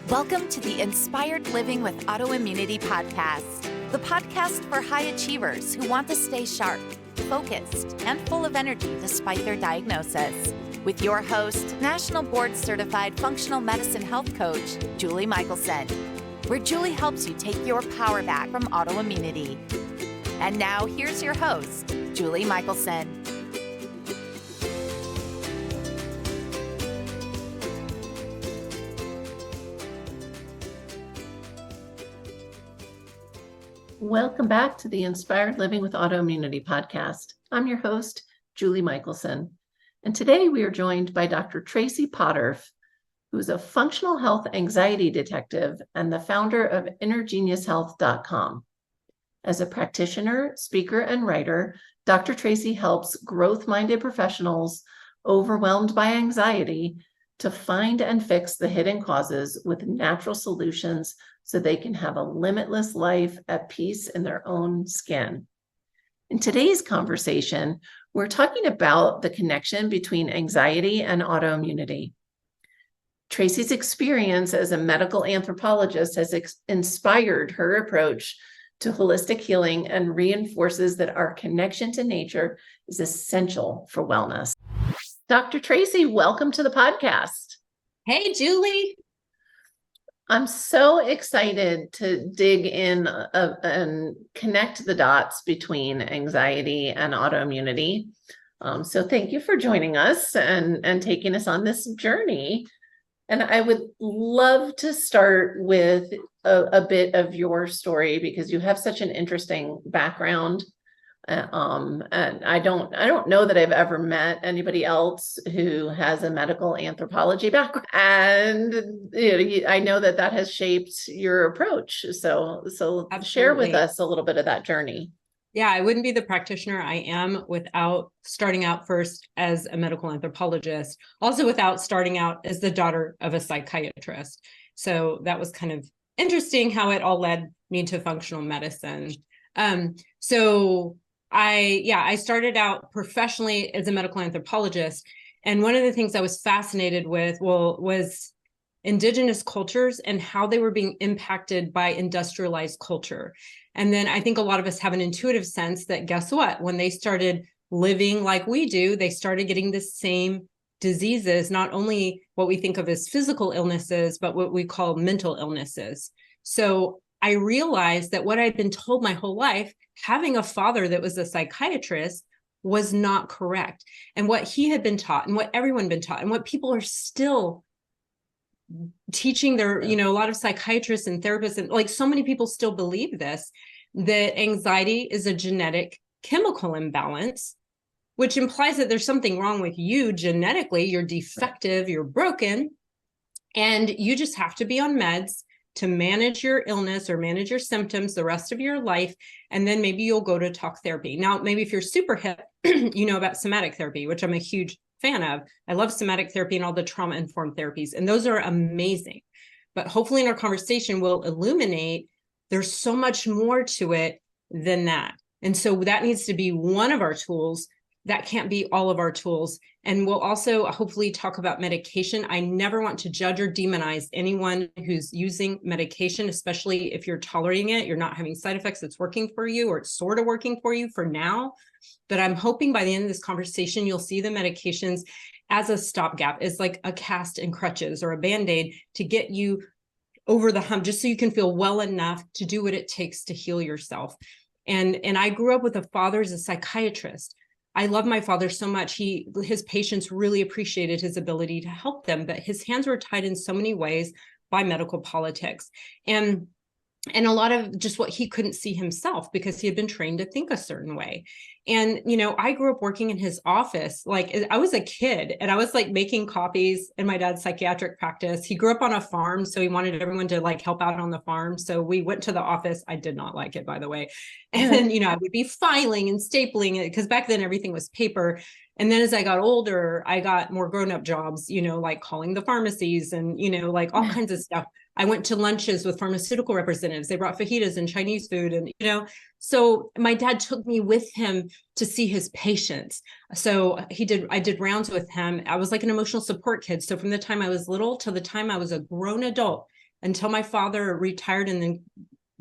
Welcome to the Inspired Living with Autoimmunity podcast, the podcast for high achievers who want to stay sharp, focused, and full of energy despite their diagnosis. With your host, National Board Certified Functional Medicine Health Coach, Julie Michelson, where Julie helps you take your power back from autoimmunity. And now here's your host, Julie Michelson. Welcome back to the Inspired Living with Autoimmunity podcast. I'm your host, Julie Michelson, and today we are joined by Dr. Traci Potterf, who's a functional health anxiety detective and the founder of InnerGeniusHealth.com. As a practitioner, speaker, and writer, Dr. Traci helps growth-minded professionals overwhelmed by anxiety to find and fix the hidden causes with natural solutions so they can have a limitless life at peace in their own skin. In today's conversation, we're talking about the connection between anxiety and autoimmunity. Traci's experience as a medical anthropologist has inspired her approach to holistic healing and reinforces that our connection to nature is essential for wellness. Dr. Traci, welcome to the podcast. Hey, Julie. I'm so excited to dig in and connect the dots between anxiety and autoimmunity. So thank you for joining us and taking us on this journey. And I would love to start with a bit of your story because you have such an interesting background. And I don't know that I've ever met anybody else who has a medical anthropology background, and I know that has shaped your approach. So Absolutely. Share with us a little bit of that journey. Yeah, I wouldn't be the practitioner I am without starting out first as a medical anthropologist, also without starting out as the daughter of a psychiatrist. So that was kind of interesting how it all led me to functional medicine. I started out professionally as a medical anthropologist. And one of the things I was fascinated with, was indigenous cultures and how they were being impacted by industrialized culture. And then I think a lot of us have an intuitive sense that, guess what? When they started living like we do, they started getting the same diseases, not only what we think of as physical illnesses, but what we call mental illnesses. So I realized that what I'd been told my whole life, having a father that was a psychiatrist, was not correct. And what he had been taught and what everyone had been taught and what people are still teaching their, a lot of psychiatrists and therapists, and like so many people still believe this, that anxiety is a genetic chemical imbalance, which implies that there's something wrong with you genetically. You're defective, you're broken, and you just have to be on meds to manage your illness or manage your symptoms the rest of your life. And then maybe you'll go to talk therapy. Now, maybe if you're super hip, you know about somatic therapy, which I'm a huge fan of. I love somatic therapy and all the trauma-informed therapies, and those are amazing. But hopefully in our conversation, we'll illuminate there's so much more to it than that. And so that needs to be one of our tools. That can't be all of our tools. And we'll also hopefully talk about medication. I never want to judge or demonize anyone who's using medication, especially if you're tolerating it, you're not having side effects, it's working for you, or it's sort of working for you for now. But I'm hoping by the end of this conversation, you'll see the medications as a stopgap, as like a cast and crutches or a Band-Aid to get you over the hump, just so you can feel well enough to do what it takes to heal yourself. And I grew up with a father as a psychiatrist. I love my father so much. His patients really appreciated his ability to help them, but his hands were tied in so many ways by medical politics and a lot of just what he couldn't see himself because he had been trained to think a certain way. And, I grew up working in his office. Like I was a kid and I was like making copies in my dad's psychiatric practice. He grew up on a farm, so he wanted everyone to like help out on the farm. So we went to the office. I did not like it, by the way. And, I would be filing and stapling it because back then everything was paper. And then as I got older, I got more grown-up jobs, like calling the pharmacies and, like all kinds of stuff. I went to lunches with pharmaceutical representatives. They brought fajitas and Chinese food. And, so my dad took me with him to see his patients. So I did rounds with him. I was like an emotional support kid. So from the time I was little till the time I was a grown adult, until my father retired and then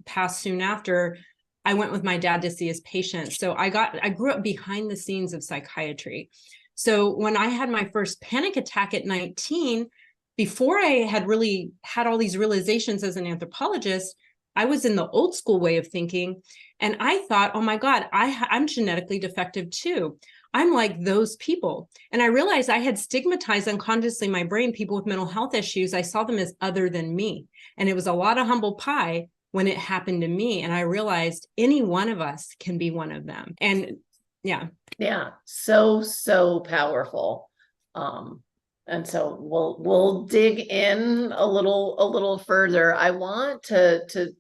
passed soon after. I went with my dad to see his patients. So I grew up behind the scenes of psychiatry. So when I had my first panic attack at 19, before I had really had all these realizations as an anthropologist, I was in the old school way of thinking. And I thought, oh my God, I'm genetically defective too. I'm like those people. And I realized I had stigmatized unconsciously my brain, people with mental health issues. I saw them as other than me. And it was a lot of humble pie when it happened to me. And I realized any one of us can be one of them. And yeah. Yeah. So powerful. And so we'll dig in a little further. I want to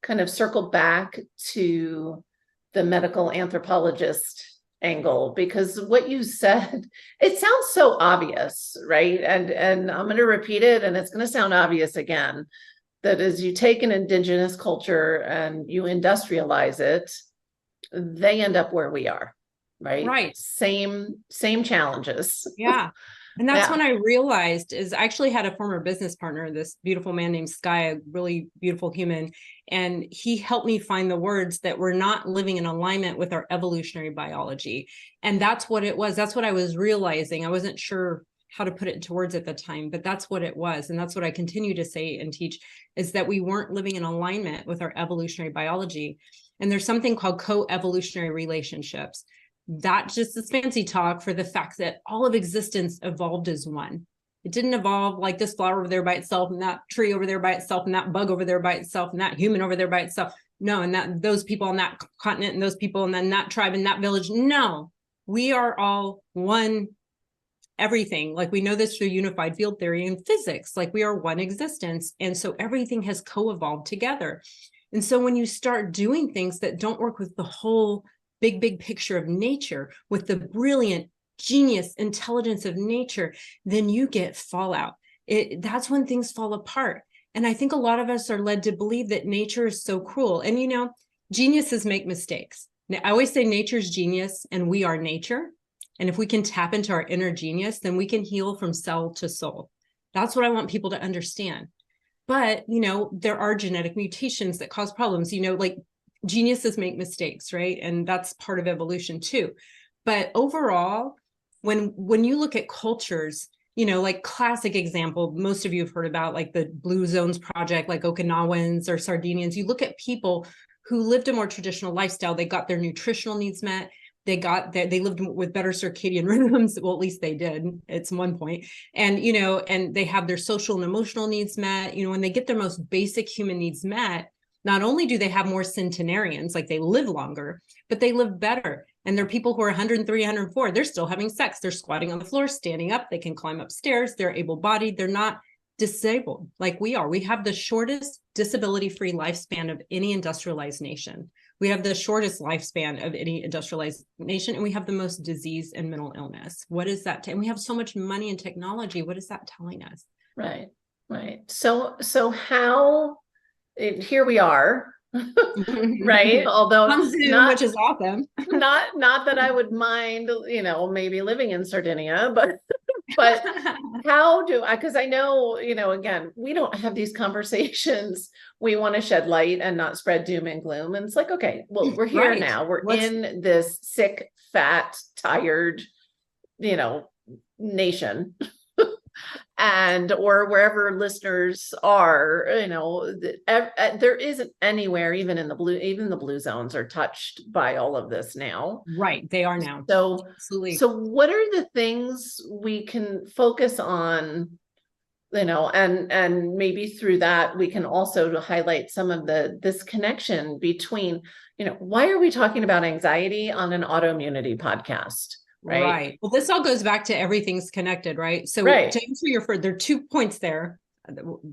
kind of circle back to the medical anthropologist angle, because what you said, it sounds so obvious, right? And I'm going to repeat it, and it's going to sound obvious again, that as you take an indigenous culture and you industrialize it, they end up where we are, right? Right. Same challenges. Yeah. And that's Yeah. when I realized is I actually had a former business partner, this beautiful man named Sky, a really beautiful human. And he helped me find the words that we're not living in alignment with our evolutionary biology. And that's what it was. That's what I was realizing. I wasn't sure how to put it into words at the time, but that's what it was. And that's what I continue to say and teach, is that we weren't living in alignment with our evolutionary biology. And there's something called co-evolutionary relationships. That just is fancy talk for the fact that all of existence evolved as one. It didn't evolve like this flower over there by itself, and that tree over there by itself, and that bug over there by itself, and that human over there by itself. No, and that those people on that continent, and those people, and then that tribe and that village. No, we are all one everything. Like we know this through unified field theory and physics, like we are one existence. And so everything has co-evolved together. And so when you start doing things that don't work with the whole big picture of nature, with the brilliant genius intelligence of nature, then you get fallout. That's when things fall apart. And I think a lot of us are led to believe that nature is so cruel. And geniuses make mistakes. Now, I always say nature's genius and we are nature. And if we can tap into our inner genius, then we can heal from cell to soul. That's what I want people to understand. But, there are genetic mutations that cause problems, like geniuses make mistakes, right? And that's part of evolution too. But overall, when you look at cultures, like classic example, most of you have heard about like the Blue Zones project, like Okinawans or Sardinians. You look at people who lived a more traditional lifestyle. They got their nutritional needs met. They lived with better circadian rhythms. Well, at least they did. It's one point. And, and they have their social and emotional needs met. When they get their most basic human needs met, not only do they have more centenarians, like they live longer, but they live better. And there are people who are 103, 104, they're still having sex. They're squatting on the floor, standing up. They can climb upstairs. They're able-bodied. They're not disabled like we are. We have the shortest disability-free lifespan of any industrialized nation. We have the shortest lifespan of any industrialized nation, and we have the most disease and mental illness. What is that? And we have so much money and technology. What is that telling us? Right. So how... here we are, right? Although which is awesome. not that I would mind, maybe living in Sardinia, but how do I, because I know, again, we don't have these conversations. We want to shed light and not spread doom and gloom. And it's like, okay, well, we're here right. now. We're in this sick, fat, tired, nation. And or wherever listeners are, there isn't anywhere, even the blue zones are touched by all of this now. Right, they are now. So absolutely. So what are the things we can focus on, and maybe through that we can also highlight some of this connection between, why are we talking about anxiety on an autoimmunity podcast? Right. Well, this all goes back to everything's connected, right? So right. To answer there are 2 points there.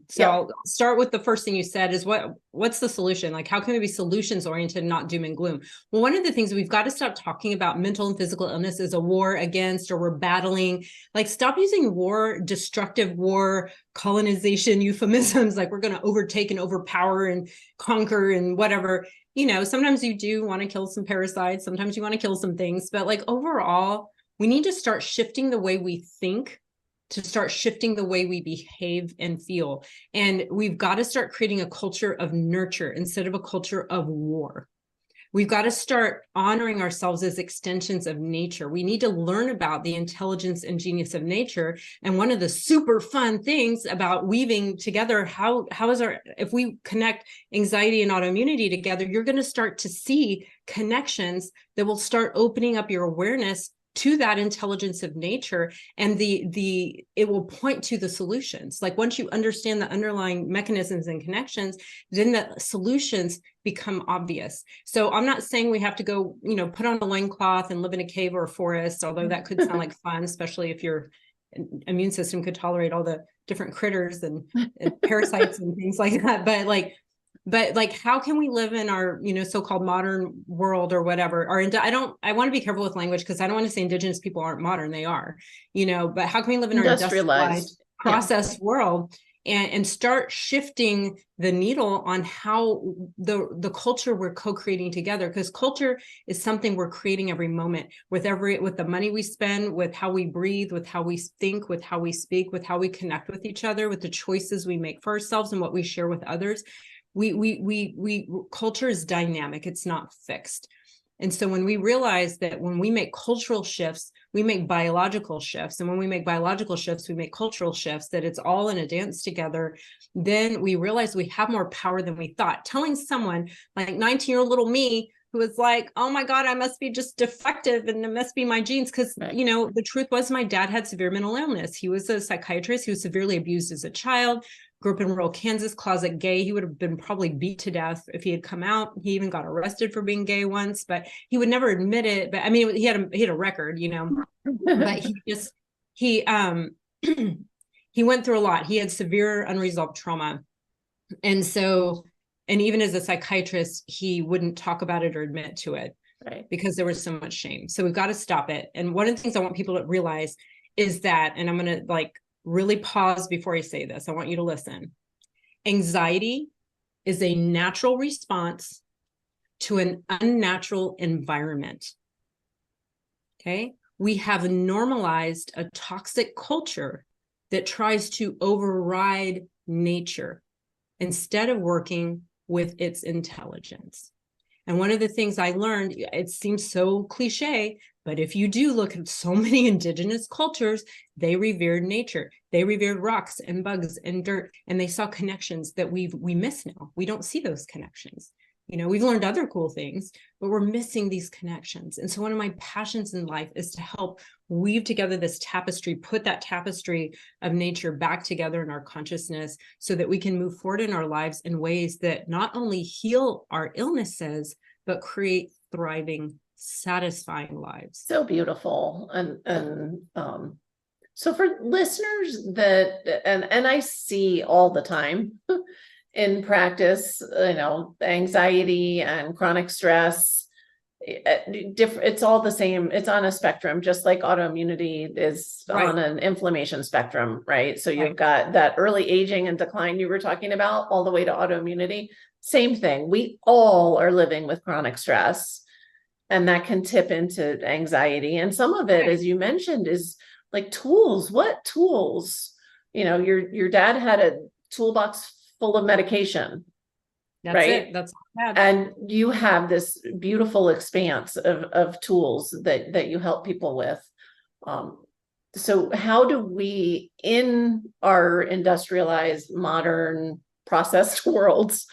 So I'll start with the first thing you said is what's the solution? Like, how can we be solutions oriented and not doom and gloom? Well, one of the things we've got to stop talking about mental and physical illness as a war against, or we're battling. Like, stop using war, destructive war, colonization euphemisms, like we're going to overtake and overpower and conquer and whatever. Sometimes you do want to kill some parasites. Sometimes you want to kill some things, but like overall, we need to start shifting the way we think to start shifting the way we behave and feel. And we've got to start creating a culture of nurture instead of a culture of war. We've got to start honoring ourselves as extensions of nature. We need to learn about the intelligence and genius of nature. And one of the super fun things about weaving together, if we connect anxiety and autoimmunity together, you're going to start to see connections that will start opening up your awareness to that intelligence of nature, and it will point to the solutions. Like once you understand the underlying mechanisms and connections, then the solutions become obvious. So I'm not saying we have to go, put on a loincloth and live in a cave or a forest, although that could sound like fun, especially if your immune system could tolerate all the different critters and parasites and things like that. But how can we live in our, so-called modern world or whatever? I want to be careful with language because I don't want to say indigenous people aren't modern. They are, but how can we live in our industrialized processed world and start shifting the needle on how the culture we're co-creating together? Because culture is something we're creating every moment with the money we spend, with how we breathe, with how we think, with how we speak, with how we connect with each other, with the choices we make for ourselves and what we share with others. Culture is dynamic. It's not fixed. And so when we realize that when we make cultural shifts, we make biological shifts. And when we make biological shifts, we make cultural shifts, that it's all in a dance together, then we realize we have more power than we thought. Telling someone like 19-year-old little me who was like, oh my God, I must be just defective and it must be my genes. Because, right. The truth was my dad had severe mental illness. He was a psychiatrist. He was severely abused as a child. Grew up in rural Kansas, closet gay. He would have been probably beat to death if he had come out. He even got arrested for being gay once, but he would never admit it. But I mean, he had a record, but he went through a lot. He had severe unresolved trauma. And even as a psychiatrist, he wouldn't talk about it or admit to it, right, because there was so much shame. So we've got to stop it. And one of the things I want people to realize is that, and I'm going to really pause before I say this. I want you to listen. Anxiety is a natural response to an unnatural environment. Okay? We have normalized a toxic culture that tries to override nature instead of working with its intelligence. And one of the things I learned, it seems so cliche, but if you do look at so many indigenous cultures, they revered nature. They revered rocks and bugs and dirt, and they saw connections that we miss now. We don't see those connections. We've learned other cool things, but we're missing these connections. And so one of my passions in life is to help weave together this tapestry, put that tapestry of nature back together in our consciousness so that we can move forward in our lives in ways that not only heal our illnesses, but create thriving, satisfying lives. So beautiful. And so for listeners that, and I see all the time in practice, anxiety and chronic stress, it's all the same. It's on a spectrum, just like autoimmunity is Right. on an inflammation spectrum, right? So you've got that early aging and decline you were talking about all the way to autoimmunity. Same thing. We all are living with chronic stress, and that can tip into anxiety. And some of it, Right. as you mentioned, is like tools. What tools? Your dad had a toolbox full of medication. That's right? it. That's all I had. And you have this beautiful expanse of tools that you help people with. So how do we, in our industrialized, modern, processed worlds,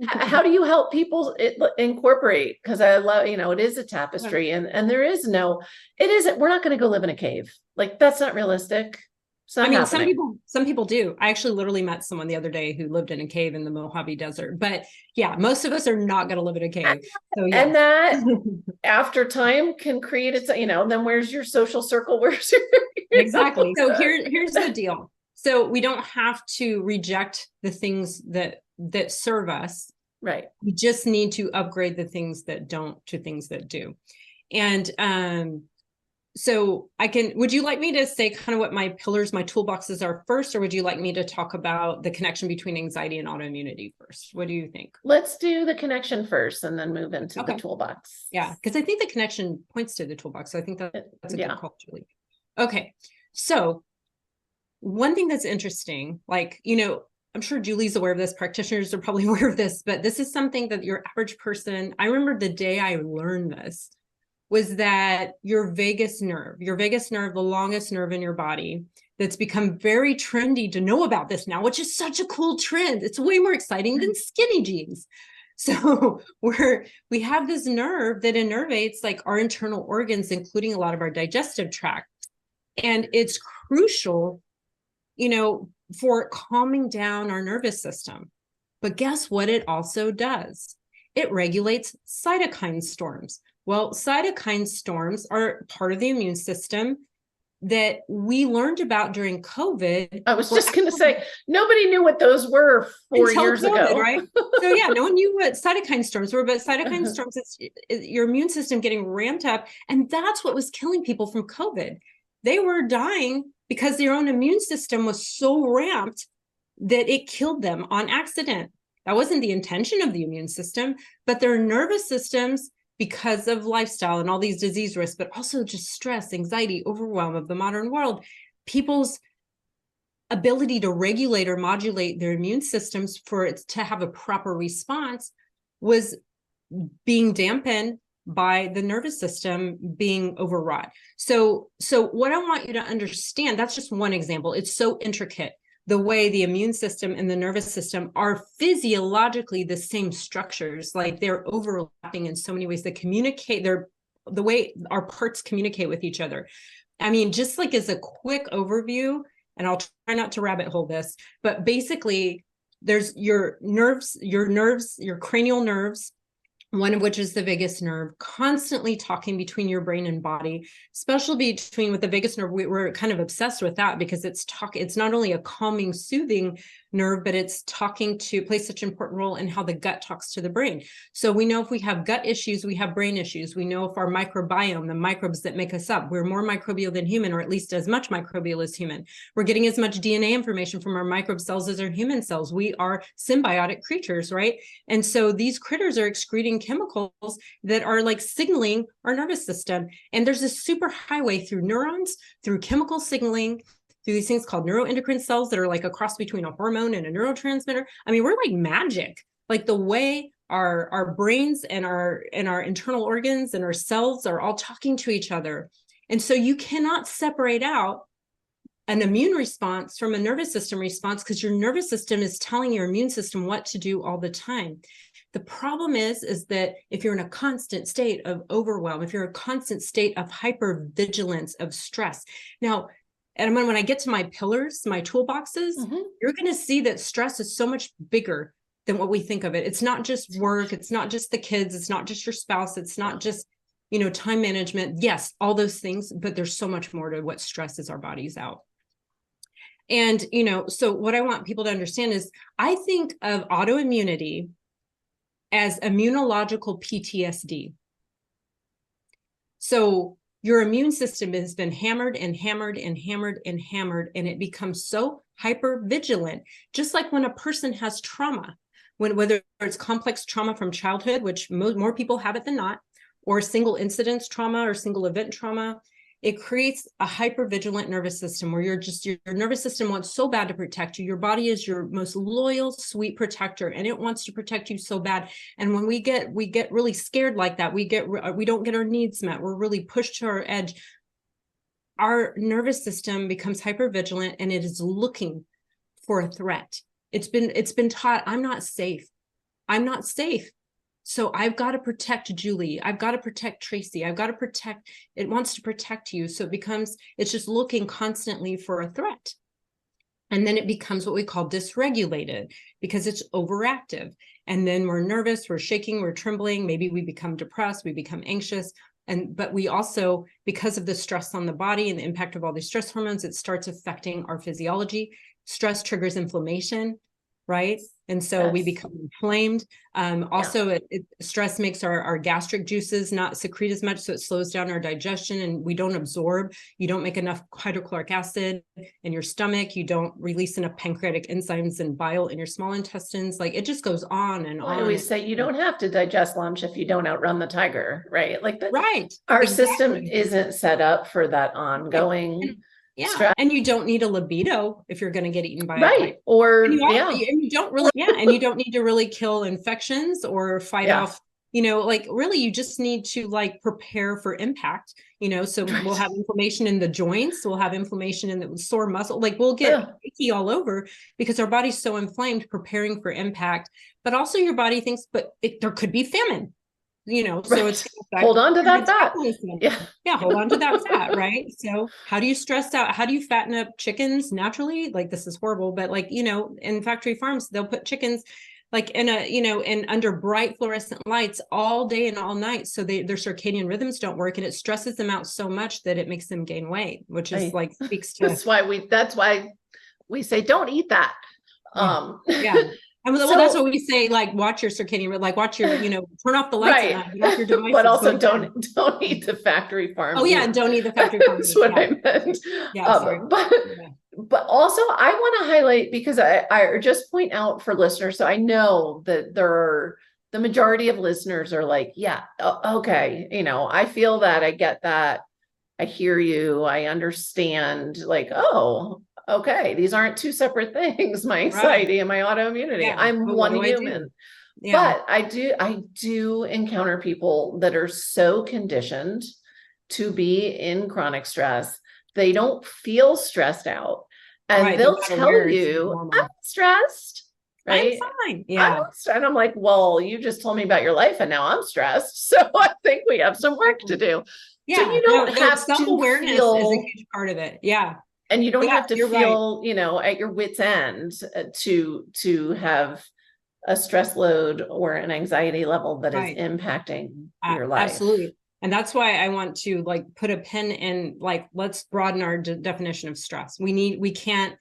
how do you help people incorporate? Because I love, it is a tapestry, and there is it isn't, we're not going to go live in a cave. Like, that's not realistic. I mean, some people do. I actually literally met someone the other day who lived in a cave in the Mojave Desert. But yeah, most of us are not going to live in a cave. So yes. And that after time can create its, then where's your social circle? Where's your exactly. So here's the deal. So we don't have to reject the things that serve us. Right. We just need to upgrade the things that don't to things that do. And so would you like me to say kind of what my pillars, my toolboxes are first, or would you like me to talk about the connection between anxiety and autoimmunity first? What do you think? Let's do the connection first and then move into the toolbox. Yeah, because I think the connection points to the toolbox. So I think that's a good call, Julie. Okay, so one thing that's interesting, like, I'm sure Julie's aware of this, practitioners are probably aware of this, but this is something that your average person, I remember the day I learned this, was that your vagus nerve, the longest nerve in your body, that's become very trendy to know about this now, which is such a cool trend. It's way more exciting than skinny jeans. So we have this nerve that innervates like our internal organs, including a lot of our digestive tract. And it's crucial, for calming down our nervous system. But guess what it also does? It regulates cytokine storms. Well, cytokine storms are part of the immune system that we learned about during COVID. I was just going to say, nobody knew what those were 4 years ago. Right? So yeah, no one knew what cytokine storms were, but cytokine storms is your immune system getting ramped up. And that's what was killing people from COVID. They were dying because their own immune system was so ramped that it killed them on accident. That wasn't the intention of the immune system, but their nervous systems, because of lifestyle and all these disease risks, but also just stress, anxiety, overwhelm of the modern world, people's ability to regulate or modulate their immune systems for it to have a proper response was being dampened by the nervous system being overwrought. So what I want you to understand, that's just one example. It's so intricate, the way the immune system and the nervous system are physiologically the same structures, like they're overlapping in so many ways. They communicate, the way our parts communicate with each other. I mean, just like as a quick overview, and I'll try not to rabbit hole this, but basically there's your cranial nerves, one of which is the vagus nerve, constantly talking between your brain and body, especially with the vagus nerve. We're kind of obsessed with that because it's not only a calming, soothing nerve, but it's plays such an important role in how the gut talks to the brain. So we know if we have gut issues, we have brain issues. We know if our microbiome, the microbes that make us up, we're more microbial than human, or at least as much microbial as human. We're getting as much DNA information from our microbe cells as our human cells. We are symbiotic creatures, right? And so these critters are excreting chemicals that are like signaling our nervous system. And there's a super highway through neurons, through chemical signaling, through these things called neuroendocrine cells that are like a cross between a hormone and a neurotransmitter. I mean, we're like magic, like the way our brains and our internal organs and our cells are all talking to each other. And so you cannot separate out an immune response from a nervous system response, because your nervous system is telling your immune system what to do all the time. The problem is that if you're in a constant state of overwhelm, if you're in a constant state of hypervigilance, of stress. Now, and when I get to my pillars, my toolboxes, you're going to see that stress is so much bigger than what we think of it. It's not just work. It's not just the kids. It's not just your spouse. It's not just, time management. Yes, all those things, but there's so much more to what stresses our bodies out. And, so what I want people to understand is I think of autoimmunity as immunological PTSD. So your immune system has been hammered and hammered and hammered and hammered, and it becomes so hyper vigilant, just like when a person has trauma, whether it's complex trauma from childhood, which more people have it than not, or single incidence trauma or single event trauma. It creates a hypervigilant nervous system where your nervous system wants so bad to protect you. Your body is your most loyal, sweet protector, and it wants to protect you so bad. And when we get really scared like that, we don't get our needs met. We're really pushed to our edge. Our nervous system becomes hypervigilant, and it is looking for a threat. It's been taught, I'm not safe. I'm not safe. So I've got to protect Julie. I've got to protect Traci. It wants to protect you. So it's just looking constantly for a threat. And then it becomes what we call dysregulated because it's overactive. And then we're nervous, we're shaking, we're trembling. Maybe we become depressed, we become anxious. But we also, because of the stress on the body and the impact of all these stress hormones, it starts affecting our physiology. Stress triggers inflammation, right? And so we become inflamed. Stress makes our gastric juices not secrete as much, so it slows down our digestion, and we don't absorb. You don't make enough hydrochloric acid in your stomach. You don't release enough pancreatic enzymes and bile in your small intestines. Like it just goes on and on. I always say you don't have to digest lunch if you don't outrun the tiger, right? Right. Our system isn't set up for that ongoing Yeah. stress. And you don't need a libido if you're going to get eaten by a Right. python. Or, And yeah. you don't really, and you don't need to really kill infections or fight off, like really you just need to like prepare for impact, so we'll have inflammation in the joints, we'll have inflammation in the sore muscle, like we'll get achy all over because our body's so inflamed preparing for impact. But also your body thinks, there could be famine. So it's hold on to that fat. Yeah, hold on to that fat, right? So how do you stress out? How do you fatten up chickens naturally? Like, this is horrible, but like, in factory farms, they'll put chickens like in and under bright fluorescent lights all day and all night. So their circadian rhythms don't work, and it stresses them out so much that it makes them gain weight, which is like speaks to that's why we say don't eat that. Yeah. And that's what we say, like, watch your circadian rhythm, like watch your, turn off the lights at night, get off your devices, but also don't eat the factory farm. Oh yeah, don't eat the factory farm. That's what I meant. Yeah, sorry. But also I want to highlight, because I just point out for listeners, so I know that the majority of listeners are like, yeah, okay, I feel that, I get that, I hear you, I understand, like, oh, okay, these aren't two separate things, my anxiety and my autoimmunity. I'm one human. But I do encounter people that are so conditioned to be in chronic stress, they don't feel stressed out. And they'll tell you, I'm stressed, right? I'm fine. Yeah. And I'm like, well, you just told me about your life and now I'm stressed. So I think we have some work to do. Yeah. So you don't have self-awareness to feel, is a huge part of it. Yeah. And you don't have to feel, at your wit's end to have a stress load or an anxiety level that is impacting your life. Absolutely. And that's why I want to like put a pin in, like, let's broaden our definition of stress. We can't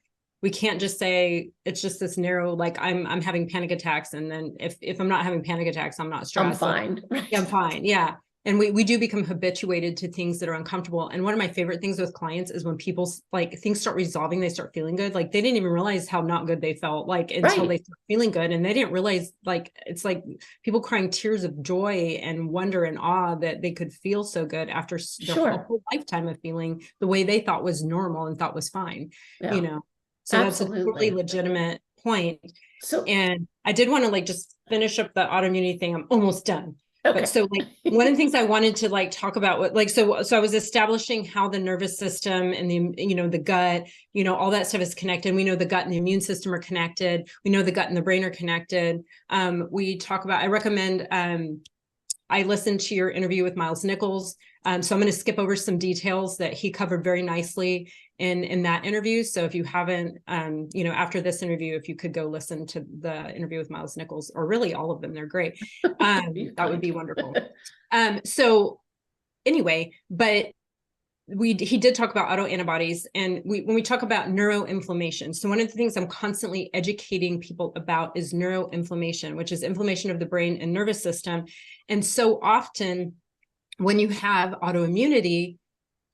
just say it's just this narrow, like I'm having panic attacks. And then if I'm not having panic attacks, I'm not stressed. I'm fine. Yeah, I'm fine. Yeah. And we do become habituated to things that are uncomfortable. And one of my favorite things with clients is when people like things start resolving, they start feeling good. Like they didn't even realize how not good they felt, like until they start feeling good. And they didn't realize, like, it's like people crying tears of joy and wonder and awe that they could feel so good after their whole lifetime of feeling the way they thought was normal and thought was fine, So that's a totally legitimate point. So, and I did want to like just finish up the autoimmunity thing. I'm almost done. Okay. But so like one of the things I wanted to like talk about, like, so I was establishing how the nervous system and the gut, all that stuff is connected. We know the gut and the immune system are connected. We know the gut and the brain are connected. We talk about, I recommend, I listened to your interview with Miles Nichols. So I'm going to skip over some details that he covered very nicely in that interview. So if you haven't, after this interview, if you could go listen to the interview with Miles Nichols, or really all of them, they're great. That would be wonderful. So anyway, but he did talk about autoantibodies, and when we talk about neuroinflammation. So one of the things I'm constantly educating people about is neuroinflammation, which is inflammation of the brain and nervous system. And so often when you have autoimmunity,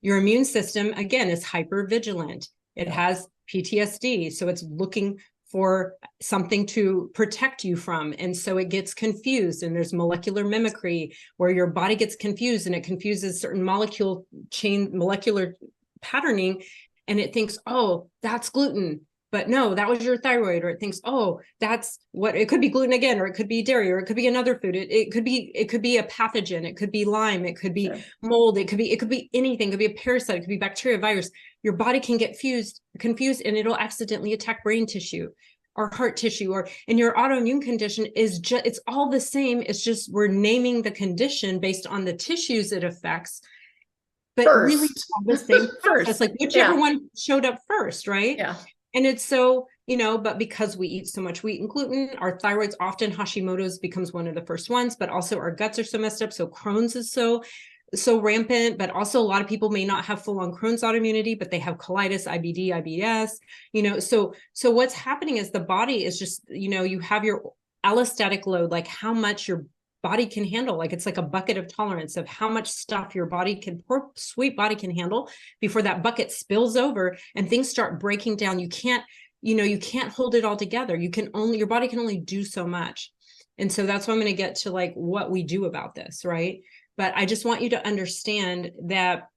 your immune system, again, is hypervigilant. It has PTSD. So it's looking for something to protect you from. And so it gets confused, and there's molecular mimicry where your body gets confused and it confuses certain molecular patterning. And it thinks, oh, that's gluten. But no, that was your thyroid. Or it thinks, oh, that's what it could be, gluten again, or it could be dairy, or it could be another food. It could be a pathogen. It could be Lyme. It could be mold. It could be anything. It could be a parasite. It could be bacteria, virus. Your body can get confused, and it'll accidentally attack brain tissue or heart tissue, and your autoimmune condition is just, it's all the same. It's just, we're naming the condition based on the tissues it affects. But really it's all the same process, like whichever one showed up first, right? Yeah. And it's so, but because we eat so much wheat and gluten, our thyroid's often, Hashimoto's becomes one of the first ones, but also our guts are so messed up. So Crohn's is so rampant, but also a lot of people may not have full-on Crohn's autoimmunity, but they have colitis, IBD, IBS, so what's happening is the body is just, you have your allostatic load, like how much your body can handle. Like it's like a bucket of tolerance of how much stuff your poor sweet body can handle before that bucket spills over and things start breaking down. You can't hold it all together. Your body can only do so much. And so that's why I'm going to get to like what we do about this, right? But I just want you to understand that,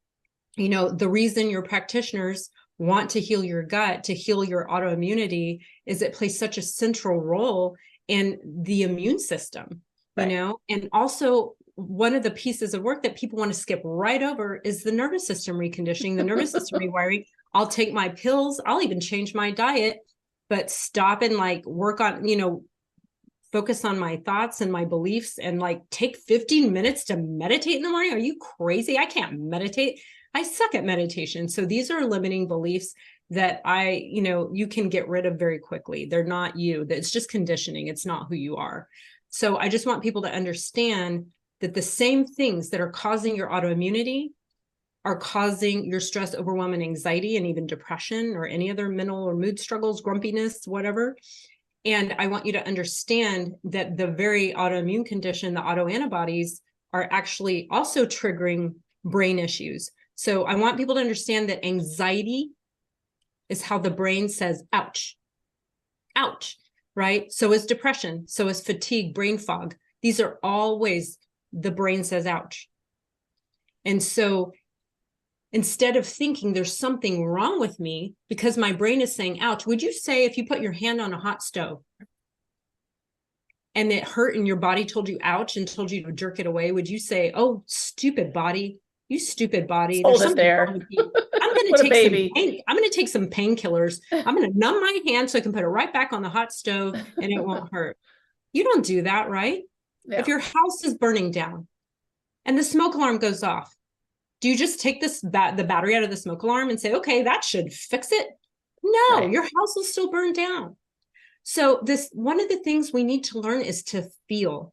the reason your practitioners want to heal your gut, to heal your autoimmunity, is it plays such a central role in the immune system, you know? And also, one of the pieces of work that people want to skip right over is the nervous system reconditioning, the nervous system rewiring. I'll take my pills, I'll even change my diet, but stop and like work on, you know, focus on my thoughts and my beliefs and like take 15 minutes to meditate in the morning. Are you crazy? I can't meditate. I suck at meditation. So these are limiting beliefs that you know, you can get rid of very quickly. They're not you. It's just conditioning. It's not who you are. So I just want people to understand that the same things that are causing your autoimmunity are causing your stress, overwhelm, and anxiety, and even depression or any other mental or mood struggles, grumpiness, whatever. And I want you to understand that the very autoimmune condition, the autoantibodies, are actually also triggering brain issues. So I want people to understand that anxiety is how the brain says, ouch, ouch, right? So is depression, so is fatigue, brain fog. These are all ways the brain says, ouch. And so instead of thinking there's something wrong with me because my brain is saying, ouch, would you say if you put your hand on a hot stove and it hurt and your body told you ouch and told you to jerk it away, would you say, oh, stupid body, you stupid body, there's something wrong with you. I'm going to take some painkillers. I'm going to numb my hand so I can put it right back on the hot stove and it won't hurt. You don't do that, right? Yeah. If your house is burning down and the smoke alarm goes off, do you just take the battery out of the smoke alarm and say, okay, that should fix it? No, your house will still burn down. So one of the things we need to learn is to feel.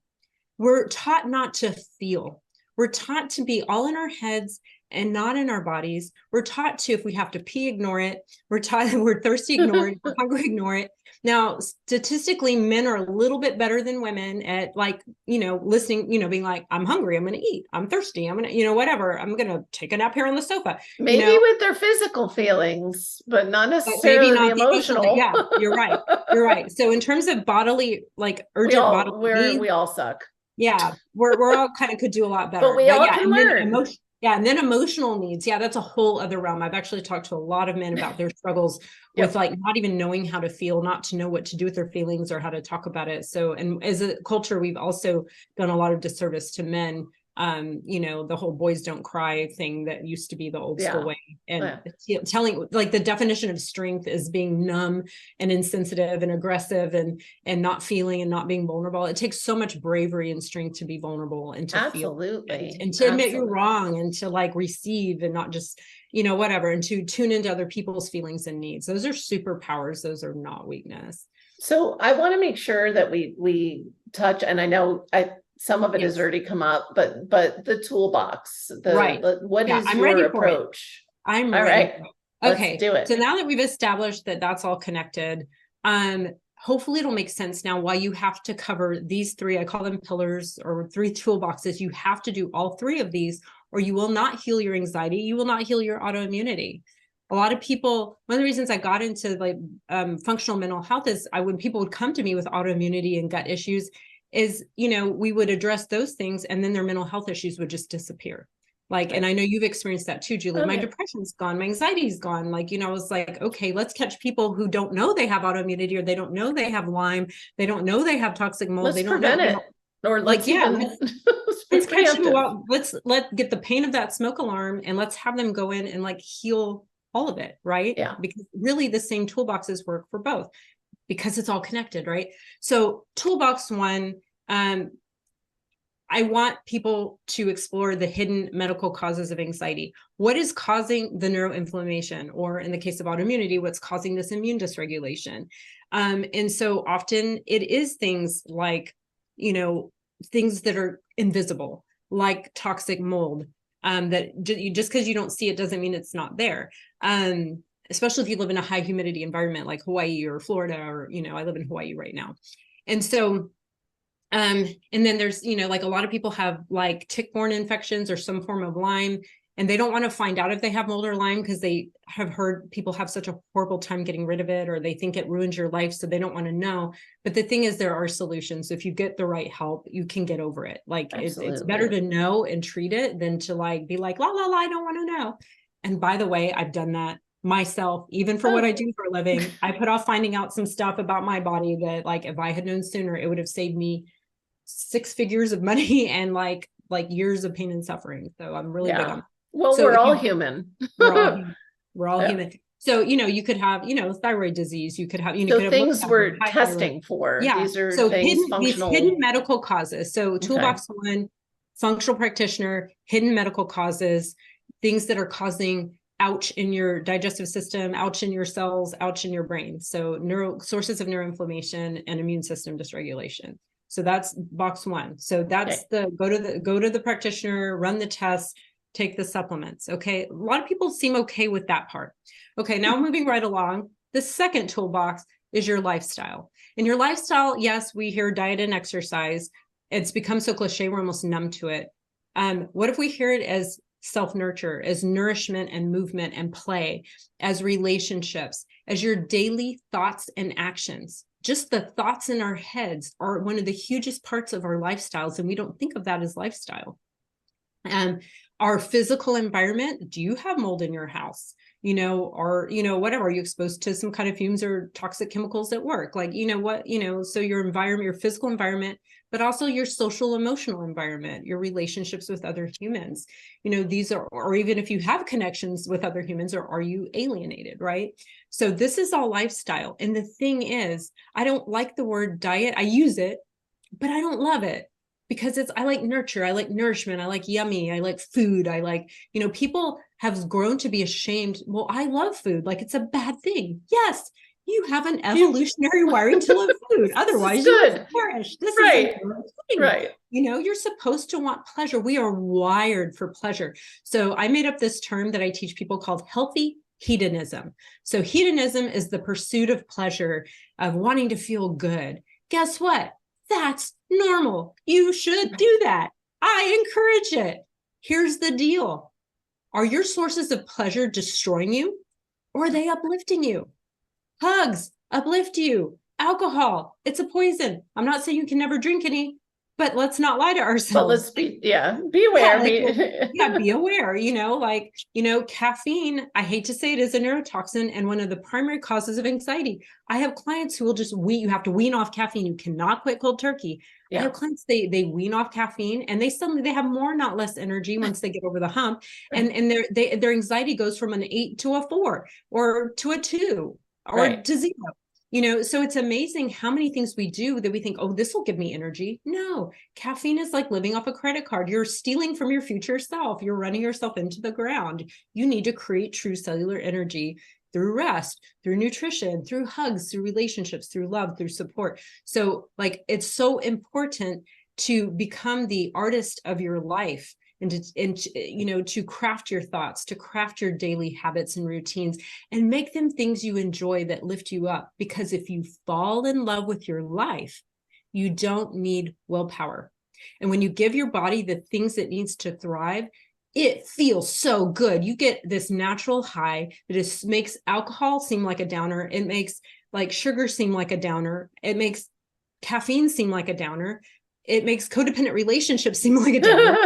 We're taught not to feel. We're taught to be all in our heads and not in our bodies. We're taught to, if we have to pee, ignore it. We're taught that we're thirsty, ignore it. We're hungry, ignore it. Now, statistically, men are a little bit better than women at like, you know, listening, you know, being like, I'm hungry, I'm going to eat, I'm thirsty, I'm going to, you know, whatever, I'm going to take a nap here on the sofa. Maybe with their physical feelings, but not necessarily the emotional. Yeah, you're right. You're right. So in terms of bodily, like urgent bodily needs, we all suck. Yeah, we're all kind of could do a lot better. But we all can learn. And then emotional needs. Yeah, that's a whole other realm. I've actually talked to a lot of men about their struggles with like not even knowing how to feel, not to know what to do with their feelings or how to talk about it. So, and as a culture, we've also done a lot of disservice to men. You know, the whole boys don't cry thing that used to be the old school way. And telling, like, the definition of strength is being numb and insensitive and aggressive and not feeling and not being vulnerable. It takes so much bravery and strength to be vulnerable and to feel and to admit you're wrong and to like receive and not just, you know, whatever, and to tune into other people's feelings and needs. Those are superpowers. Those are not weakness. So I want to make sure that we touch, and I know some of it has already come up, but the toolbox, what is your approach? I'm all ready. Right. Okay. Let's do it. So now that we've established that that's all connected, hopefully it'll make sense now why you have to cover these three, I call them pillars or three toolboxes. You have to do all three of these or you will not heal your anxiety. You will not heal your autoimmunity. A lot of people, one of the reasons I got into like functional mental health is when people would come to me with autoimmunity and gut issues is, you know, we would address those things and then their mental health issues would just disappear. Like, and I know you've experienced that too, Julie. My depression's gone, my anxiety's gone. Like, you know, it's like, okay, let's catch people who don't know they have autoimmunity or they don't know they have Lyme. They don't know they have toxic mold. Let's they don't prevent know. It. Or let's let's catch them. Well, let's get the pain of that smoke alarm and let's have them go in and like heal all of it, right? Yeah. Because really the same toolboxes work for both because it's all connected, right? So toolbox one, I want people to explore the hidden medical causes of anxiety. What is causing the neuroinflammation, or in the case of autoimmunity, what's causing this immune dysregulation? And so often it is things like, you know, things that are invisible, like toxic mold, that just because you don't see it doesn't mean it's not there. Especially if you live in a high humidity environment like Hawaii or Florida, or, you know, I live in Hawaii right now. And so and then there's, you know, like a lot of people have like tick-borne infections or some form of Lyme, and they don't want to find out if they have mold or Lyme because they have heard people have such a horrible time getting rid of it, or they think it ruins your life. So they don't want to know. But the thing is, there are solutions. If you get the right help, you can get over it. Like it's better to know and treat it than to like be like, la, la, la, I don't want to know. And by the way, I've done that myself, even for what I do for a living. I put off finding out some stuff about my body that, like, if I had known sooner, it would have saved me 6 figures of money and like years of pain and suffering. So I'm really big on that. Well, so we're all human. We're all human. So, you could have, thyroid disease, you could have, so could things we're testing for. Yeah. These are so things functional. These hidden medical causes. So toolbox 1, functional practitioner, hidden medical causes, things that are causing ouch in your digestive system, ouch in your cells, ouch in your brain. So sources of neuroinflammation and immune system dysregulation. So that's box 1. So that's go to the practitioner, run the tests, take the supplements. Okay. A lot of people seem okay with that part. Okay. Now moving right along, the second toolbox is your lifestyle. In your lifestyle, yes, we hear diet and exercise. It's become so cliche, we're almost numb to it. What if we hear it as self-nurture, as nourishment and movement and play, as relationships, as your daily thoughts and actions? Just the thoughts in our heads are one of the hugest parts of our lifestyles, and we don't think of that as lifestyle. Our physical environment, do you have mold in your house? Or, whatever, are you exposed to some kind of fumes or toxic chemicals at work? Like, so your environment, your physical environment, but also your social emotional environment, your relationships with other humans, these are, or even if you have connections with other humans, or are you alienated, right? So this is all lifestyle. And the thing is, I don't like the word diet. I use it, but I don't love it. Because I like nurture, I like nourishment, I like yummy, I like food, I like, people have grown to be ashamed. Well, I love food, like it's a bad thing. Yes, you have an evolutionary wiring to love food. Otherwise, you would perish. This is a good thing. Right. You're supposed to want pleasure. We are wired for pleasure. So I made up this term that I teach people called healthy hedonism. So hedonism is the pursuit of pleasure, of wanting to feel good. Guess what? That's normal. You should do that. I encourage it. Here's the deal. Are your sources of pleasure destroying you, or are they uplifting you? Hugs uplift you. Alcohol, it's a poison. I'm not saying you can never drink any, but let's not lie to ourselves. But let's be aware. Be aware, caffeine, I hate to say it, is a neurotoxin and one of the primary causes of anxiety. I have clients who will you have to wean off caffeine. You cannot quit cold turkey. I have clients, they wean off caffeine and they have more, not less energy once they get over the hump. And their anxiety goes from an 8 to a 4 or to a 2 or to 0. So it's amazing how many things we do that we think, oh, this will give me energy. No, caffeine is like living off a credit card. You're stealing from your future self. You're running yourself into the ground. You need to create true cellular energy through rest, through nutrition, through hugs, through relationships, through love, through support. So it's so important to become the artist of your life and to craft your thoughts, to craft your daily habits and routines and make them things you enjoy that lift you up. Because if you fall in love with your life, you don't need willpower. And when you give your body the things it needs to thrive, it feels so good. You get this natural high that makes alcohol seem like a downer. It makes like sugar seem like a downer. It makes caffeine seem like a downer. It makes codependent relationships seem like a downer.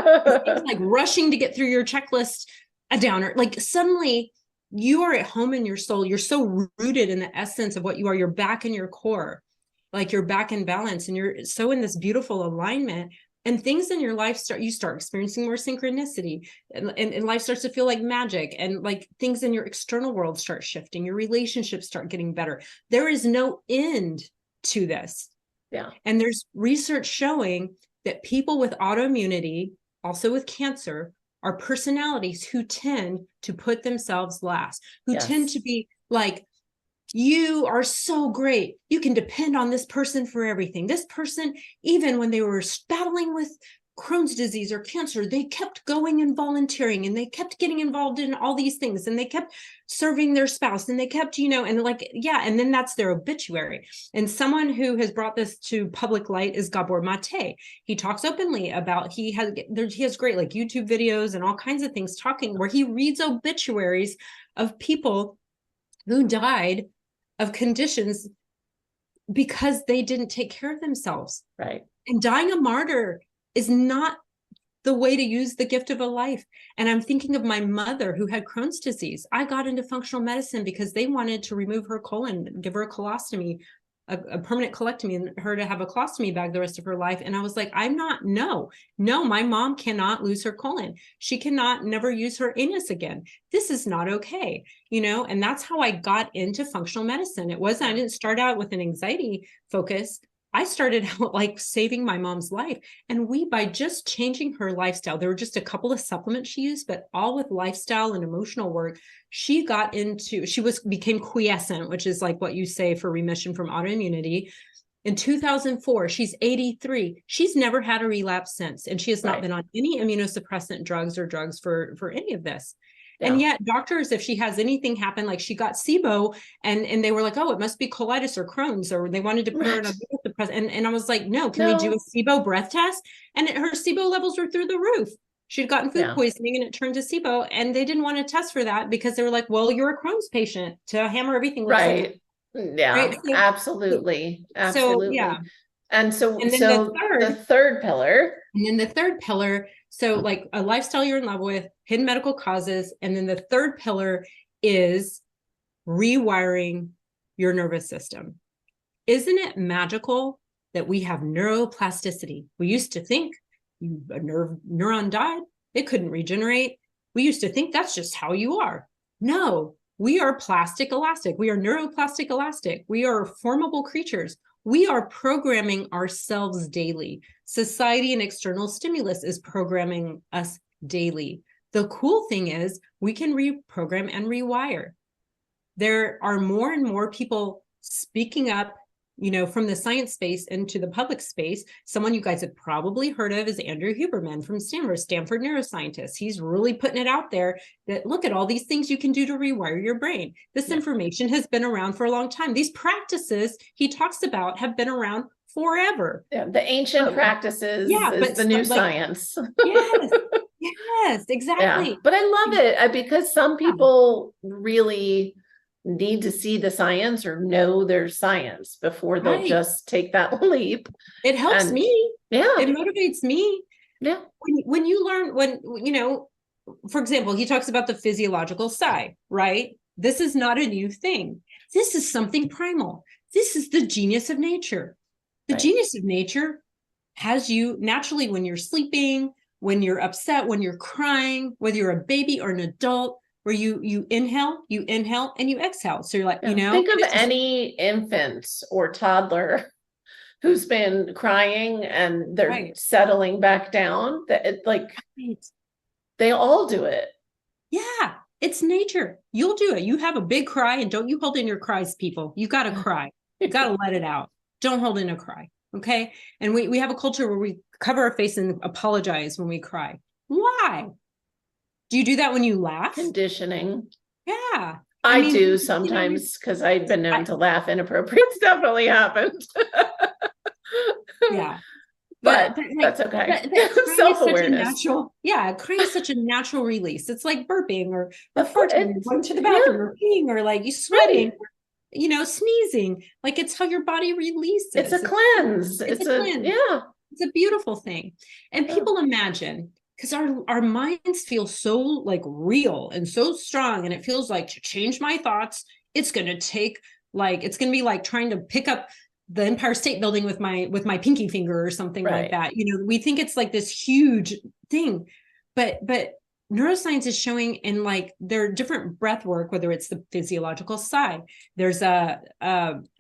It's like rushing to get through your checklist, a downer. Like suddenly you are at home in your soul. You're so rooted in the essence of what you are. You're back in your core, like you're back in balance and you're so in this beautiful alignment. And things in your life you start experiencing more synchronicity and life starts to feel like magic, and like things in your external world start shifting. Your relationships start getting better. There is no end to this. Yeah. And there's research showing that people with autoimmunity, also with cancer, are personalities who tend to put themselves last, who tend to be like, you are so great. You can depend on this person for everything. This person, even when they were battling with Crohn's disease or cancer, they kept going and volunteering and they kept getting involved in all these things and they kept serving their spouse and they kept, and then that's their obituary. And someone who has brought this to public light is Gabor Mate. He talks openly about, he has great like YouTube videos and all kinds of things talking where he reads obituaries of people who died of conditions because they didn't take care of themselves. Right. And dying a martyr is not the way to use the gift of a life. And I'm thinking of my mother who had Crohn's disease. I got into functional medicine because they wanted to remove her colon, give her a colostomy, a permanent colectomy, and her to have a colostomy bag the rest of her life. And I was like, no, my mom cannot lose her colon. She cannot never use her anus again. This is not okay, and that's how I got into functional medicine. I didn't start out with an anxiety focus. I started out like saving my mom's life. And by just changing her lifestyle, there were just a couple of supplements she used, but all with lifestyle and emotional work, she became quiescent, which is like what you say for remission from autoimmunity. In 2004, she's 83. She's never had a relapse since. And she has not been on any immunosuppressant drugs for any of this. Yeah. And yet doctors, if she has anything happen, like she got SIBO and they were like, oh, it must be colitis or Crohn's, or they wanted to put her on a immunosuppressant. And I was like, no, can we do a SIBO breath test? And her SIBO levels were through the roof. She'd gotten food poisoning and it turned to SIBO, and they didn't want to test for that because they were like, well, you're a Crohn's patient, to hammer everything. Right. Yeah, right? So, absolutely. So, yeah. And so the third pillar. And then the third pillar, so like a lifestyle you're in love with, hidden medical causes. And then the third pillar is rewiring your nervous system. Isn't it magical that we have neuroplasticity? We used to think a neuron died, it couldn't regenerate. We used to think that's just how you are. No, we are plastic elastic. We are neuroplastic elastic. We are formable creatures. We are programming ourselves daily. Society and external stimulus is programming us daily. The cool thing is we can reprogram and rewire. There are more and more people speaking up, from the science space into the public space. Someone you guys have probably heard of is Andrew Huberman from Stanford neuroscientist. He's really putting it out there that look at all these things you can do to rewire your brain. This information has been around for a long time. These practices he talks about have been around forever. Yeah, the ancient practices is the new science. Yes, exactly. Yeah, but I love it because some people really need to see the science or know their science before they'll just take that leap. It helps me. Yeah. It motivates me. Yeah. When you learn, for example, he talks about the physiological side, right? This is not a new thing. This is something primal. This is the genius of nature. The genius of nature has you naturally when you're sleeping, when you're upset, when you're crying, whether you're a baby or an adult, where you inhale, and you exhale. So you're like, think of any infant or toddler who's been crying and they're settling back down. They all do it. Yeah, it's nature. You'll do it. You have a big cry, and don't you hold in your cries, people. You got to cry. You got to let it out. Don't hold in a cry. Okay. And we have a culture where we cover our face and apologize when we cry. Why? Do you do that when you laugh? Conditioning. Yeah. I do sometimes because I've been known to laugh. Inappropriate stuff really happened. Yeah. But that's okay. Self-awareness. Crying is such a natural release. It's like burping or farting, or going to the bathroom or peeing, or like you sweating, or, sneezing. Like it's how your body releases. It's a cleanse. It's a cleanse. Yeah. It's a beautiful thing. And people imagine, because our minds feel so like real and so strong, and it feels like to change my thoughts, it's going to take it's going to be like trying to pick up the Empire State Building with my pinky finger or something like that. We think it's like this huge thing, but neuroscience is showing in there are different breath work, whether it's the physiological side. There's a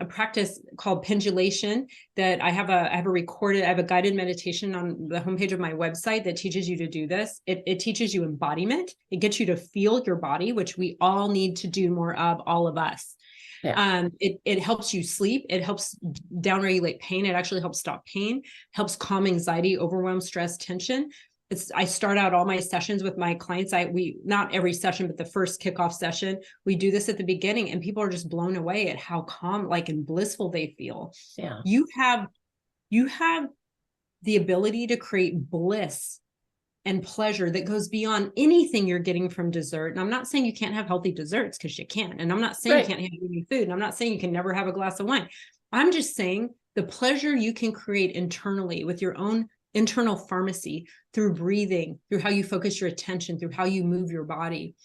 practice called pendulation that I have a guided meditation on the homepage of my website that teaches you to do this. It teaches you embodiment. It gets you to feel your body, which we all need to do more of, all of us. Yeah. It helps you sleep. It helps downregulate pain. It actually helps stop pain, helps calm anxiety, overwhelm, stress, tension. I start out all my sessions with my clients. Not every session, but the first kickoff session, we do this at the beginning, and people are just blown away at how calm, and blissful they feel. Yeah. You have the ability to create bliss and pleasure that goes beyond anything you're getting from dessert. And I'm not saying you can't have healthy desserts, because you can. And I'm not saying you can't have any food. And I'm not saying you can never have a glass of wine. I'm just saying the pleasure you can create internally with your own internal pharmacy through breathing, through how you focus your attention, through how you move your body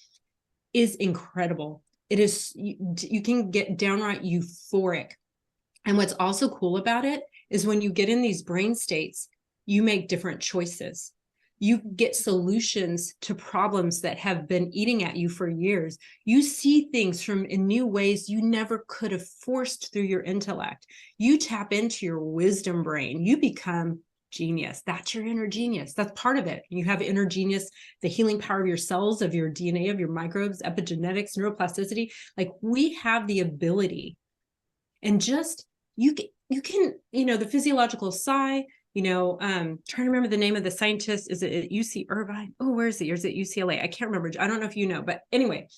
is incredible. It is, you can get downright euphoric. And what's also cool about it is when you get in these brain states, you make different choices. You get solutions to problems that have been eating at you for years. You see things in new ways you never could have forced through your intellect. You tap into your wisdom brain. You become genius. That's your inner genius. That's part of it. You have inner genius, the healing power of your cells, of your DNA, of your microbes, epigenetics, neuroplasticity. Like, we have the ability, and just, you can, the physiological sigh, trying to remember the name of the scientist. Is it at UC Irvine? Oh, where is it? Or is it UCLA? I can't remember. I don't know if you know, but anyway,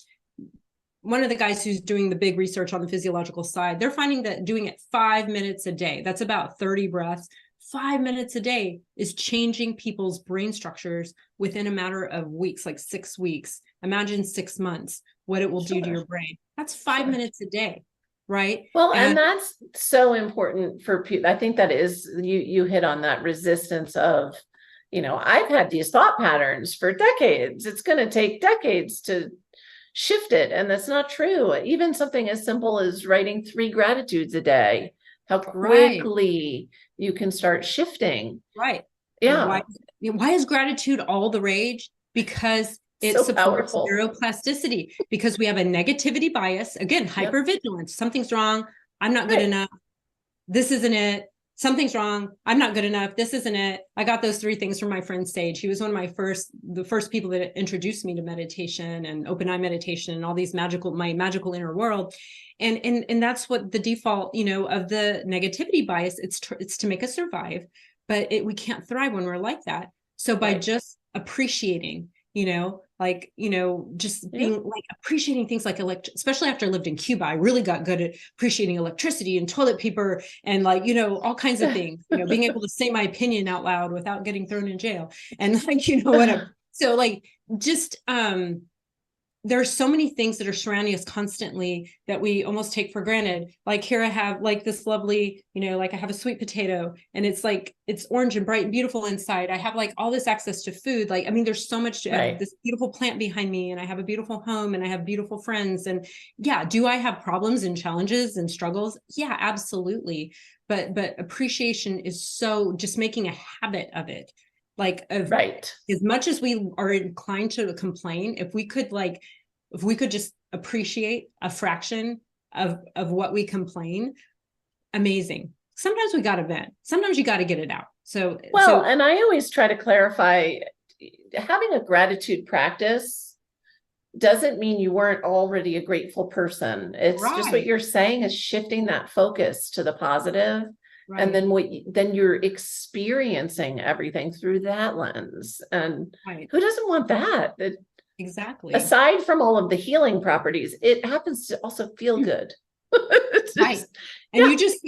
one of the guys who's doing the big research on the physiological side, they're finding that doing it 5 minutes a day, that's about 30 breaths, 5 minutes a day is changing people's brain structures within a matter of weeks, like 6 weeks. Imagine 6 months, what it will do to your brain. That's 5 minutes a day. Right. Well, and that's so important for people. I think that is, you hit on that resistance of, I've had these thought patterns for decades. It's going to take decades to shift it. And that's not true. Even something as simple as writing 3 gratitudes a day, how quickly you can start shifting. Right. Yeah. Why is gratitude all the rage? Because it so supports powerful. neuroplasticity, because we have a negativity bias. Again, hypervigilance. Something's wrong. I'm not good enough. This isn't it. Something's wrong. I'm not good enough. This isn't it. I got those 3 things from my friend Sage. He was one of the first people that introduced me to meditation and open eye meditation and all these my magical inner world. And that's what the default, of the negativity bias. It's to make us survive, but we can't thrive when we're like that. So by just appreciating, just being like appreciating things like especially after I lived in Cuba, I really got good at appreciating electricity and toilet paper and all kinds of things, being able to say my opinion out loud without getting thrown in jail. And whatever. So just, there's so many things that are surrounding us constantly that we almost take for granted. Like here I have this lovely, I have a sweet potato and it's orange and bright and beautiful inside. I have all this access to food. There's so much to I have this beautiful plant behind me, and I have a beautiful home, and I have beautiful friends. And yeah, do I have problems and challenges and struggles? Yeah, absolutely. But appreciation is so, just making a habit of it. As much as we are inclined to complain, if we could just appreciate a fraction of what we complain, amazing. Sometimes we got to vent. Sometimes you got to get it out. And I always try to clarify, having a gratitude practice doesn't mean you weren't already a grateful person. It's just what you're saying is shifting that focus to the positive. Right. And then you're experiencing everything through that lens. And who doesn't want that? Exactly. Aside from all of the healing properties, it happens to also feel good. And you just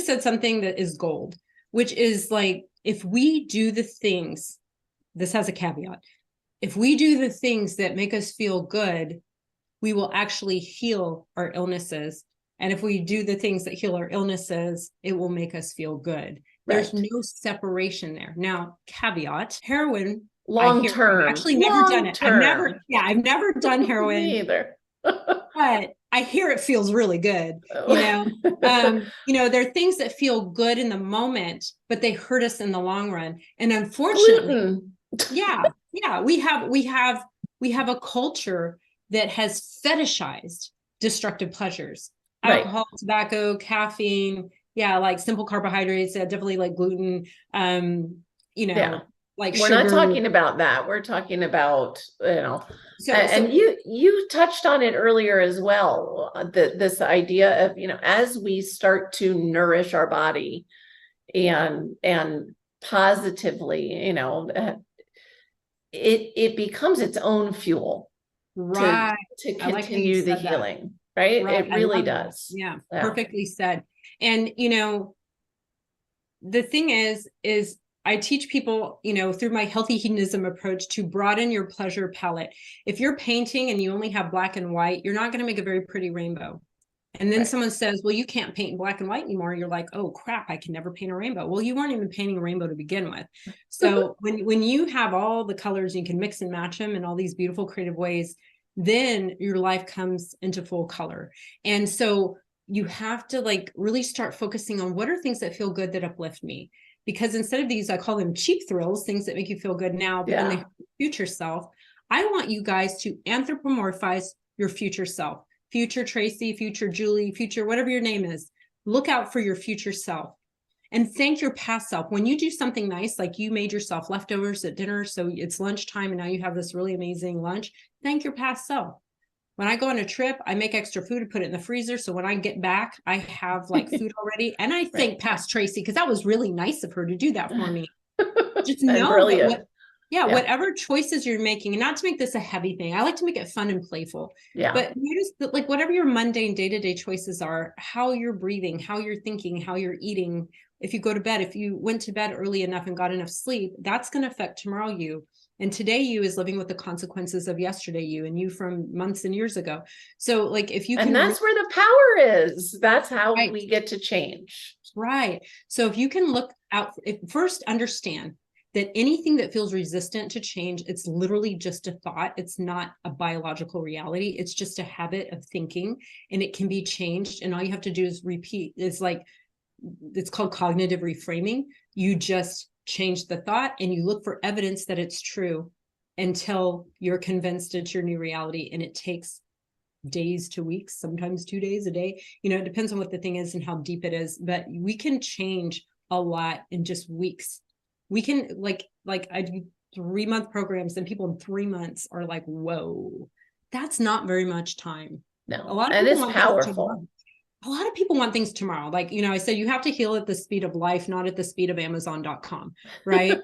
said something that is gold, which is if we do the things, this has a caveat. If we do the things that make us feel good, we will actually heal our illnesses. And if we do the things that heal our illnesses, it will make us feel good. There's no separation there. Now, caveat, heroin, long term. I've actually never done it. I've never done heroin. Me either. But I hear it feels really good. There are things that feel good in the moment, but they hurt us in the long run. And unfortunately, we have a culture that has fetishized destructive pleasures. Alcohol, tobacco, caffeine, simple carbohydrates, definitely gluten, we're sugar. not talking about that. We're talking about, you touched on it earlier as well, this idea of, as we start to nourish our body and positively, it becomes its own fuel to continue the healing. Right? It really does. Yeah, perfectly said. And, the thing is I teach people, through my healthy hedonism approach, to broaden your pleasure palette. If you're painting and you only have black and white, you're not going to make a very pretty rainbow. And then Right. someone says, well, you can't paint in black and white anymore. You're like, oh crap, I can never paint a rainbow. Well, you weren't even painting a rainbow to begin with. So when you have all the colors, you can mix and match them in all these beautiful creative ways, then your life comes into full color. And so you have to like really start focusing on what are things that feel good, that uplift me. Because instead of these, I call them cheap thrills, things that make you feel good now, but then they have future self. I want you guys to anthropomorphize your future self. Future Traci, future Julie, future whatever your name is. Look out for your future self and thank your past self. When you do something nice, like you made yourself leftovers at dinner, so it's lunchtime and now you have this really amazing lunch, thank your past self. When I go on a trip, I make extra food and put it in the freezer. So when I get back, I have like food already. And I thank past Traci because that was really nice of her to do that for me. Just know that whatever choices you're making, and not to make this a heavy thing, I like to make it fun and playful. But notice that like whatever your mundane day-to-day choices are, how you're breathing, how you're thinking, how you're eating. If you go to bed, if you went to bed early enough and got enough sleep, that's going to affect tomorrow you. And today you is living with the consequences of yesterday you and you from months and years ago. So like if you can, and that's where the power is. That's how we get to change. Right. So if you can look out, first understand that anything that feels resistant to change, it's literally just a thought. It's not a biological reality. It's just a habit of thinking, and it can be changed. And all you have to do is repeat. It's called cognitive reframing. You just change the thought and you look for evidence that it's true until you're convinced it's your new reality. And it takes days to weeks, sometimes 2 days, a day. It depends on what the thing is and how deep it is, but we can change a lot in just weeks. We can like I do 3-month programs and people in 3 months are like, whoa, that's not very much time. No, a lot of and people it's powerful. A lot of people want things tomorrow. Like, I said, you have to heal at the speed of life, not at the speed of Amazon.com. Right.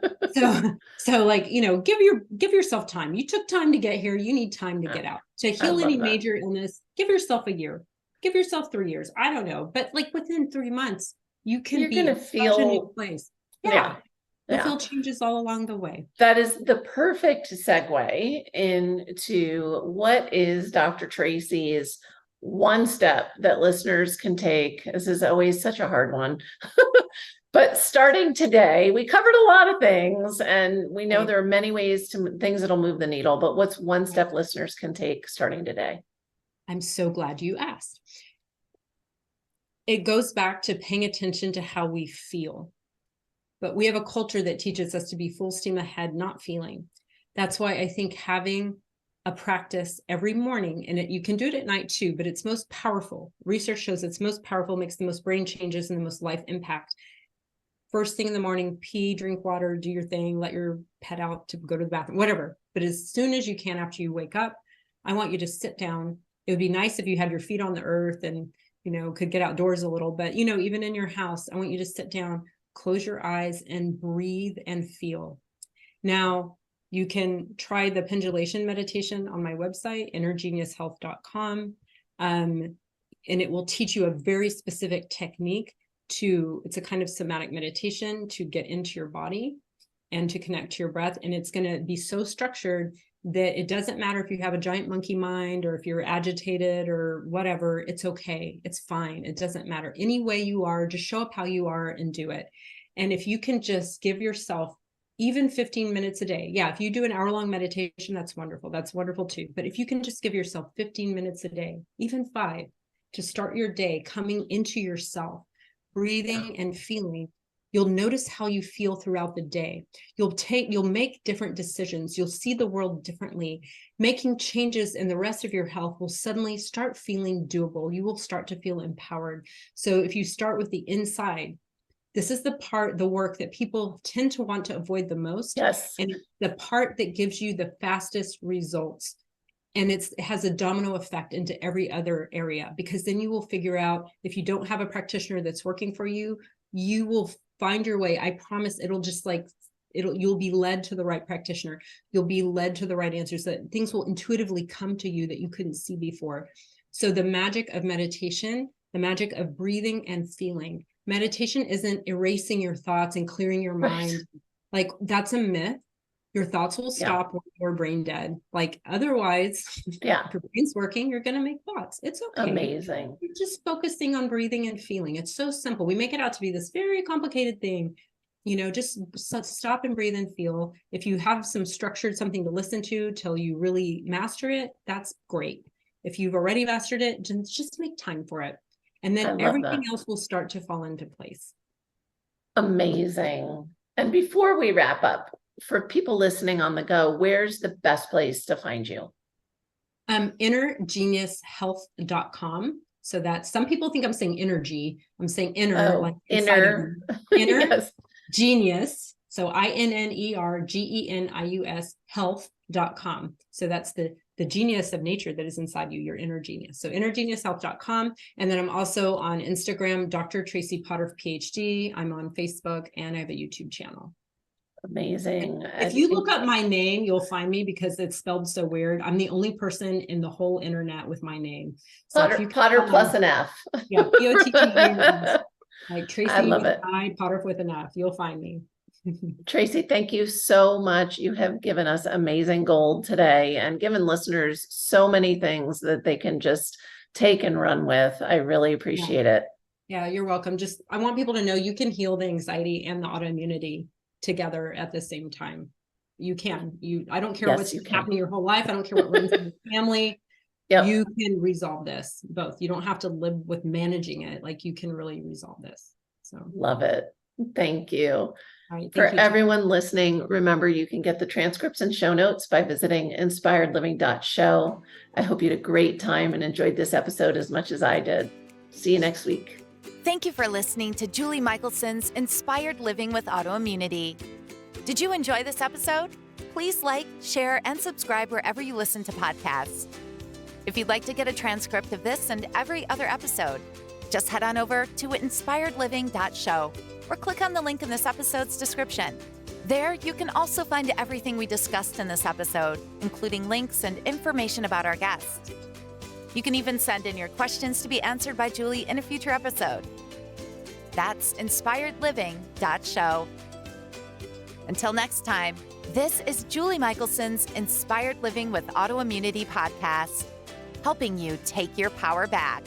so like, give yourself time. You took time to get here. You need time to get out. To heal any major illness, give yourself a year, give yourself 3 years. I don't know. But like within 3 months, you're going to feel such a new place. You'll feel changes all along the way. That is the perfect segue into what is Dr. Traci's one step that listeners can take. This is always such a hard one. But starting today, we covered a lot of things, and we know there are many ways to things that'll move the needle, but what's one step listeners can take starting today? I'm so glad you asked. It goes back to paying attention to how we feel. But we have a culture that teaches us to be full steam ahead, not feeling. That's why I think having a practice every morning, and you can do it at night too, but it's most powerful. Research shows it's most powerful, makes the most brain changes and the most life impact. First thing in the morning, pee, drink water, do your thing, let your pet out to go to the bathroom, whatever. But as soon as you can after you wake up, I want you to sit down. It would be nice if you had your feet on the earth and, could get outdoors a little, but, even in your house, I want you to sit down, close your eyes and breathe and feel. Now, you can try the pendulation meditation on my website, innergeniushealth.com. And it will teach you a very specific technique it's a kind of somatic meditation to get into your body and to connect to your breath. And it's going to be so structured that it doesn't matter if you have a giant monkey mind or if you're agitated or whatever, it's okay. It's fine. It doesn't matter. Any way you are, just show up how you are and do it. And if you can just give yourself even 15 minutes a day. Yeah, if you do an hour-long meditation, that's wonderful. That's wonderful too. But if you can just give yourself 15 minutes a day, even 5, to start your day coming into yourself, breathing and feeling, you'll notice how you feel throughout the day. You'll make different decisions. You'll see the world differently. Making changes in the rest of your health will suddenly start feeling doable. You will start to feel empowered. So if you start with the inside, this is the work that people tend to want to avoid the most. Yes. And the part that gives you the fastest results. And it has a domino effect into every other area, because then you will figure out, if you don't have a practitioner that's working for you, you will find your way. I promise you'll be led to the right practitioner. You'll be led to the right answers, that things will intuitively come to you that you couldn't see before. So the magic of meditation, the magic of breathing and feeling. Meditation isn't erasing your thoughts and clearing your mind. Like, that's a myth. Your thoughts will stop when you're brain dead. Like otherwise, if your brain's working, you're going to make thoughts. It's okay. Amazing. You're just focusing on breathing and feeling. It's so simple. We make it out to be this very complicated thing. Just stop and breathe and feel. If you have something to listen to till you really master it, that's great. If you've already mastered it, just make time for it. And then everything else will start to fall into place. Amazing. And before we wrap up, for people listening on the go, where's the best place to find you? Innergeniushealth.com. So that some people think I'm saying energy. I'm saying inner, like inner, yes. Genius. So INNERGENIUS health.com. So that's the genius of nature that is inside you, your inner genius. So innergeniushealth.com. And then I'm also on Instagram, Dr. Traci Potterf, PhD. I'm on Facebook and I have a YouTube channel. Amazing. If you look up my name, you'll find me because it's spelled so weird. I'm the only person in the whole internet with my name. So Potter plus an F. Yeah, Potterf. Like Traci, I love it. Potterf with an F. You'll find me. Traci, thank you so much. You have given us amazing gold today and given listeners so many things that they can just take and run with. I really appreciate it. Yeah, you're welcome. I want people to know you can heal the anxiety and the autoimmunity together at the same time. You can. I don't care what's happening your whole life. I don't care what runs in your family. You can resolve this both. You don't have to live with managing it. Like you can really resolve this. So love it. Thank you. Right, For everyone listening, remember you can get the transcripts and show notes by visiting inspiredliving.show. I hope you had a great time and enjoyed this episode as much as I did. See you next week. Thank you for listening to Julie Michelson's Inspired Living with Autoimmunity. Did you enjoy this episode? Please like, share, and subscribe wherever you listen to podcasts. If you'd like to get a transcript of this and every other episode, just head on over to inspiredliving.show or click on the link in this episode's description. There, you can also find everything we discussed in this episode, including links and information about our guest. You can even send in your questions to be answered by Julie in a future episode. That's inspiredliving.show. Until next time, this is Julie Michelson's Inspired Living with Autoimmunity podcast, helping you take your power back.